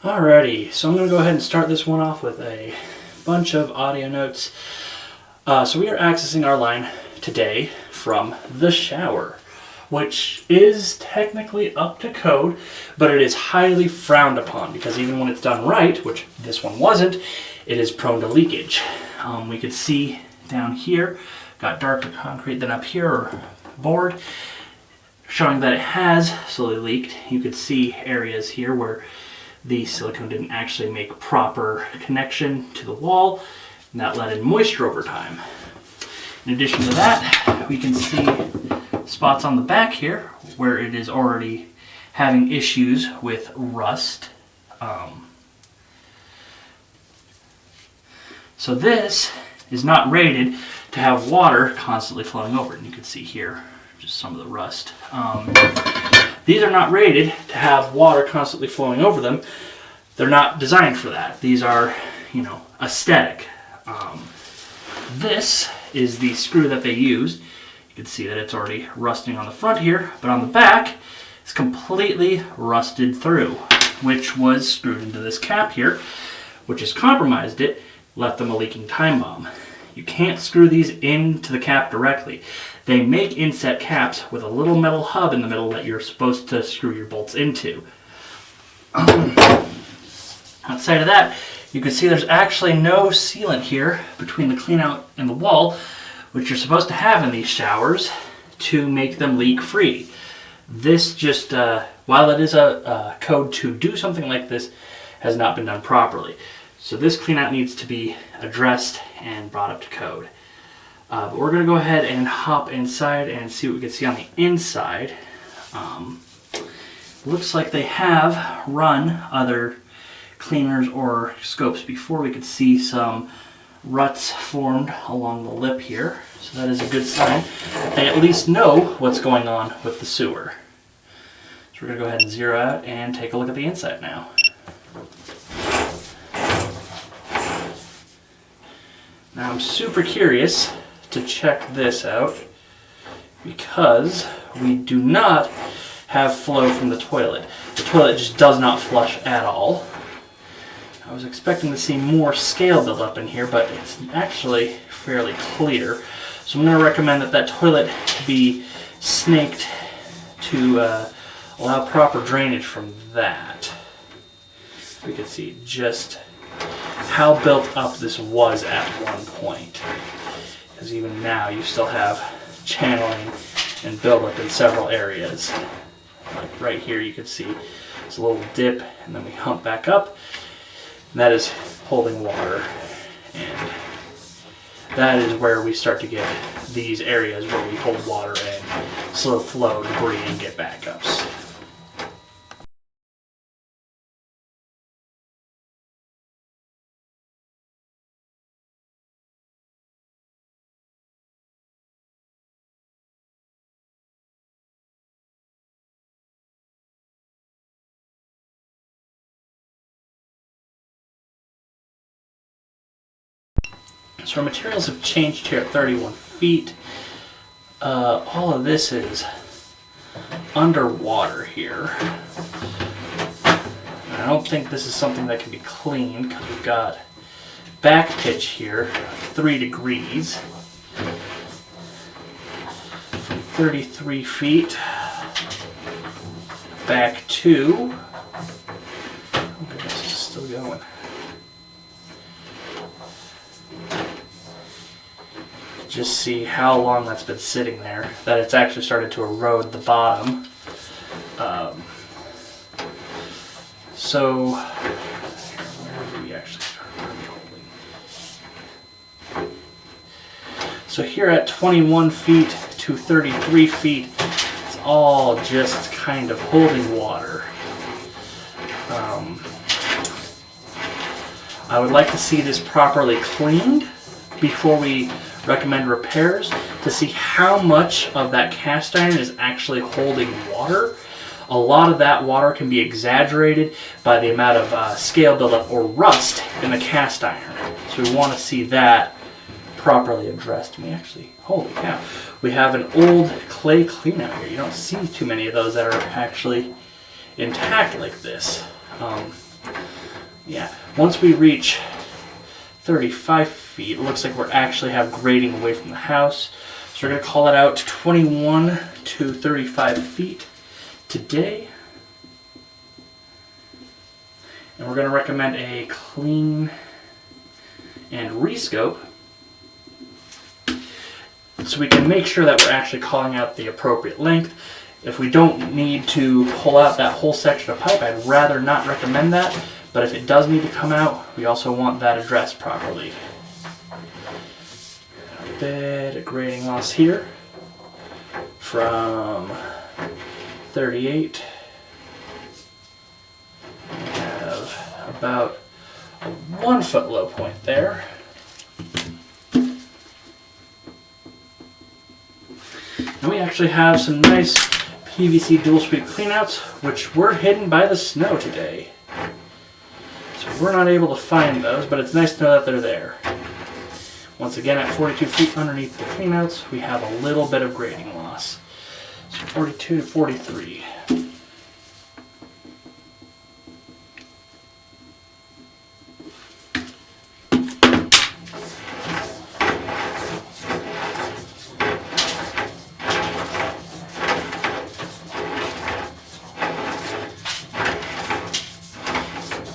Alrighty, so I'm going to go ahead and start this one off with a bunch of audio notes. So we are accessing our line today from the shower, which is technically up to code, but it is highly frowned upon because even when it's done right, which this one wasn't, it is prone to leakage. We could see down here, got darker concrete than up here, or board, showing that it has slowly leaked. You could see areas here where the silicone didn't actually make proper connection to the wall, and that let in moisture over time. In addition to that, we can see spots on the back here where it is already having issues with rust. So this is not rated to have water constantly flowing over it, and you can see here just some of the rust. These are not rated to have water constantly flowing over them. They're not designed for that. These are, aesthetic. This is the screw that they used. You can see that it's already rusting on the front here, but on the back, it's completely rusted through, which was screwed into this cap here, which has compromised it, left them a leaking time bomb. You can't screw these into the cap directly. They make inset caps with a little metal hub in the middle that you're supposed to screw your bolts into. Outside of that, you can see there's actually no sealant here between the cleanout and the wall, which you're supposed to have in these showers to make them leak free. This just, while it is a code to do something like this, has not been done properly. So this cleanout needs to be addressed and brought up to code. But we're going to go ahead and hop inside and see what we can see on the inside. Looks like they have run other cleaners or scopes before. We could see some ruts formed along the lip here. So that is a good sign. They at least know what's going on with the sewer. So we're going to go ahead and zero out and take a look at the inside now. Now I'm super curious to check this out because we do not have flow from the toilet. The toilet just does not flush at all. I was expecting to see more scale build up in here, but it's actually fairly clear. So I'm going to recommend that toilet be snaked to allow proper drainage from that. We can see just how built up this was at one point. Because even now you still have channeling and buildup in several areas. Like right here you can see it's a little dip and then we hump back up. And that is holding water. And that is where we start to get these areas where we hold water and slow flow debris and get backups. So our materials have changed here at 31 feet. All of this is underwater here. I don't think this is something that can be cleaned because we've got back pitch here, 3 degrees. From 33 feet back to, oh goodness, it's still going. Just see how long that's been sitting there, that it's actually started to erode the bottom. So, where do we actually start holding? So here at 21 feet to 33 feet, it's all just kind of holding water. I would like to see this properly cleaned before we recommend repairs to see how much of that cast iron is actually holding water. A lot of that water can be exaggerated by the amount of scale buildup or rust in the cast iron. So we want to see that properly addressed. We actually, holy cow, we have an old clay cleanout here. You don't see too many of those that are actually intact like this. Yeah, once we reach 35 feet, it looks like we're actually have grading away from the house. So we're going to call it out 21 to 35 feet today. And we're going to recommend a clean and rescope so we can make sure that we're actually calling out the appropriate length. If we don't need to pull out that whole section of pipe, I'd rather not recommend that. But if it does need to come out, we also want that addressed properly. A bit of grading loss here from 38. We have about a 1 foot low point there. And we actually have some nice PVC dual sweep cleanouts, which were hidden by the snow today. So we're not able to find those, but it's nice to know that they're there. Once again, at 42 feet underneath the cleanouts, we have a little bit of grading loss. So 42 to 43.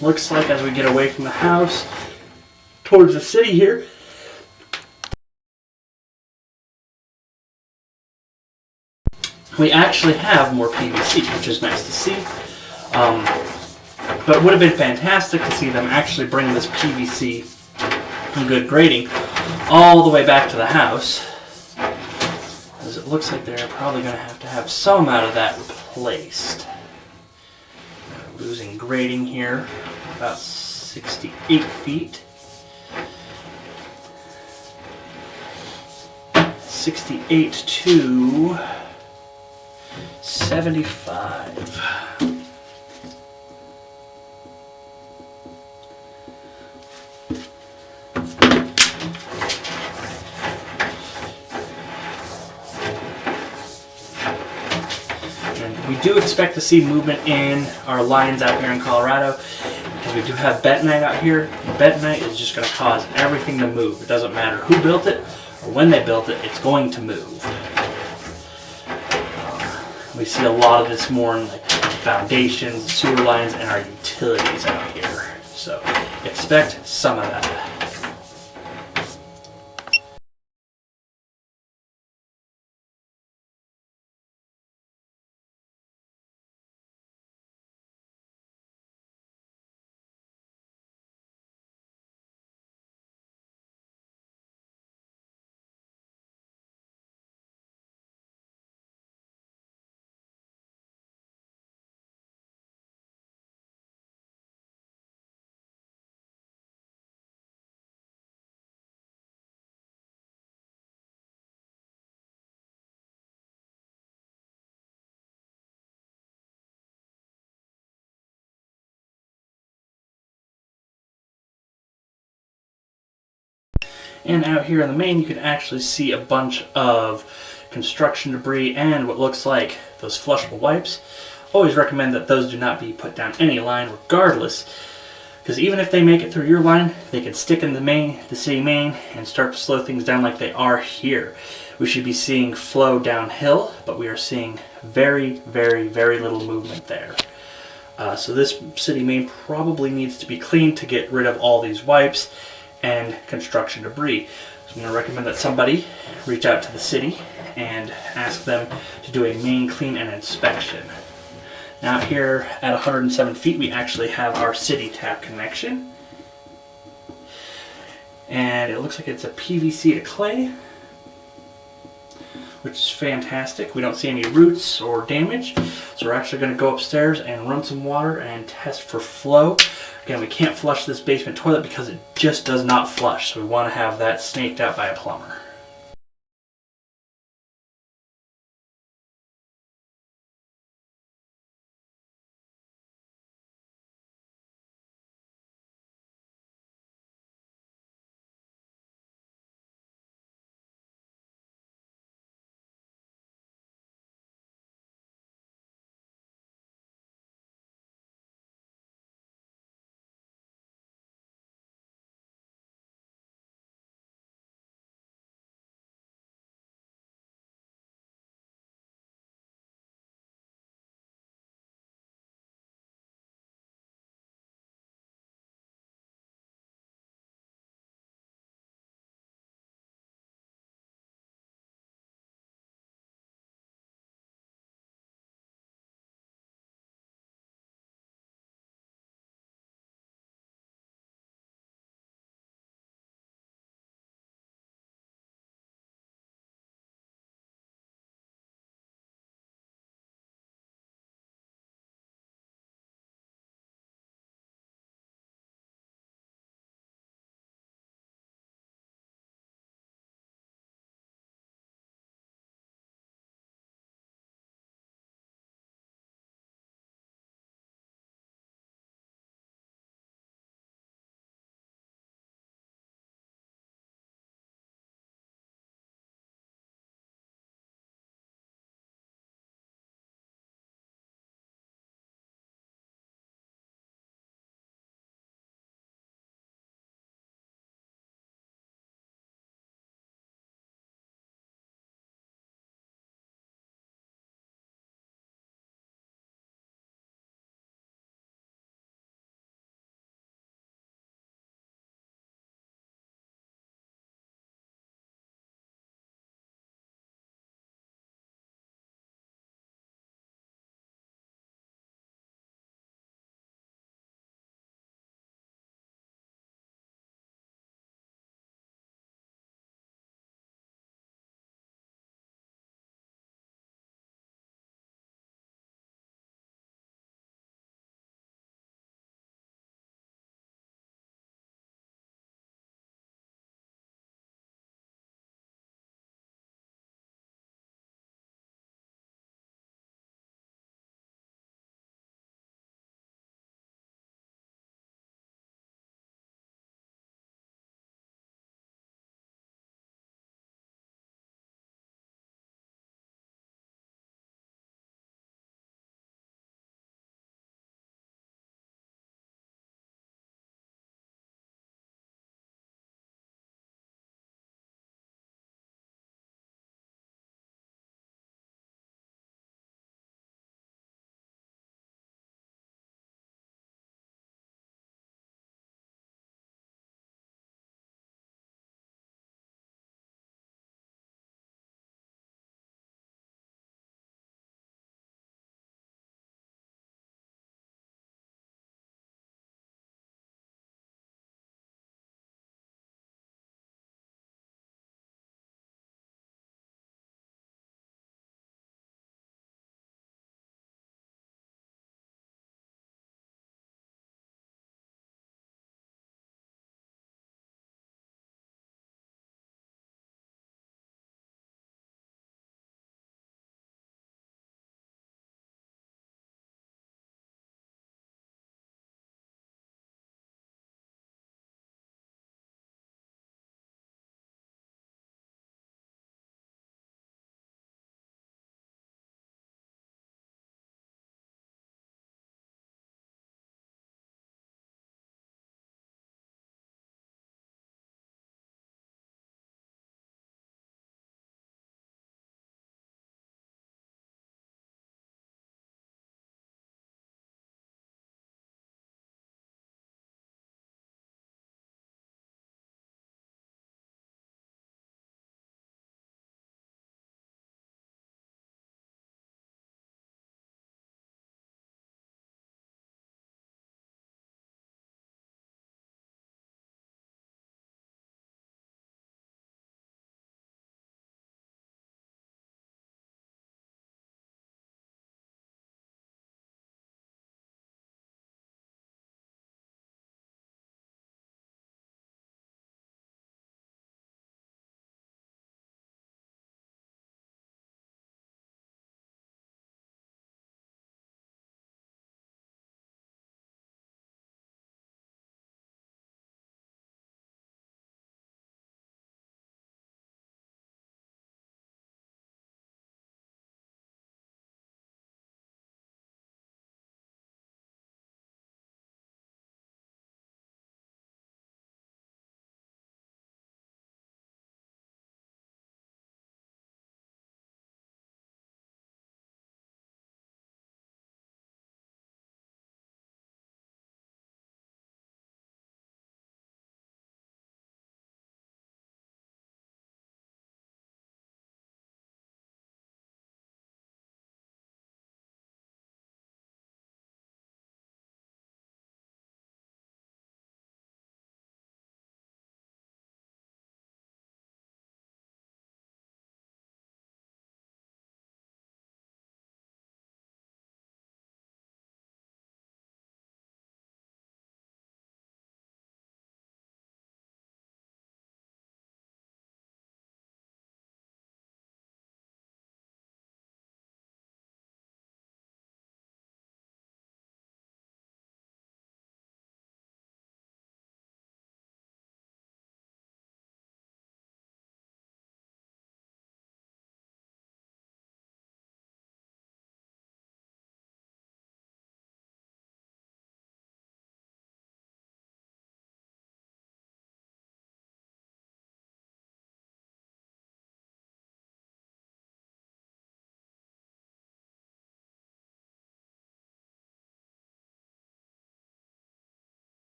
Looks like as we get away from the house towards the city here, we actually have more PVC, which is nice to see. But it would have been fantastic to see them actually bring this PVC in good grading all the way back to the house, as it looks like they're probably going to have some amount of that replaced. Losing grading here, about 68 feet. 68 to 75. We do expect to see movement in our lines out here in Colorado because we do have bentonite out here. Bentonite is just going to cause everything to move. It doesn't matter who built it or when they built it, it's going to move. We see a lot of this more in like foundations, sewer lines, and our utilities out here. So expect some of that. And out here in the main, you can actually see a bunch of construction debris and what looks like those flushable wipes. Always recommend that those do not be put down any line regardless, because even if they make it through your line, they can stick in the city main and start to slow things down like they are here. We should be seeing flow downhill, but we are seeing very, very, very little movement there. So this city main probably needs to be cleaned to get rid of all these wipes and construction debris. So I'm going to recommend that somebody reach out to the city and ask them to do a main clean and inspection. Now here at 107 feet, we actually have our city tap connection. And it looks like it's a PVC to clay, which is fantastic. We don't see any roots or damage. So we're actually going to go upstairs and run some water and test for flow. Again, we can't flush this basement toilet because it just does not flush. So we want to have that snaked out by a plumber.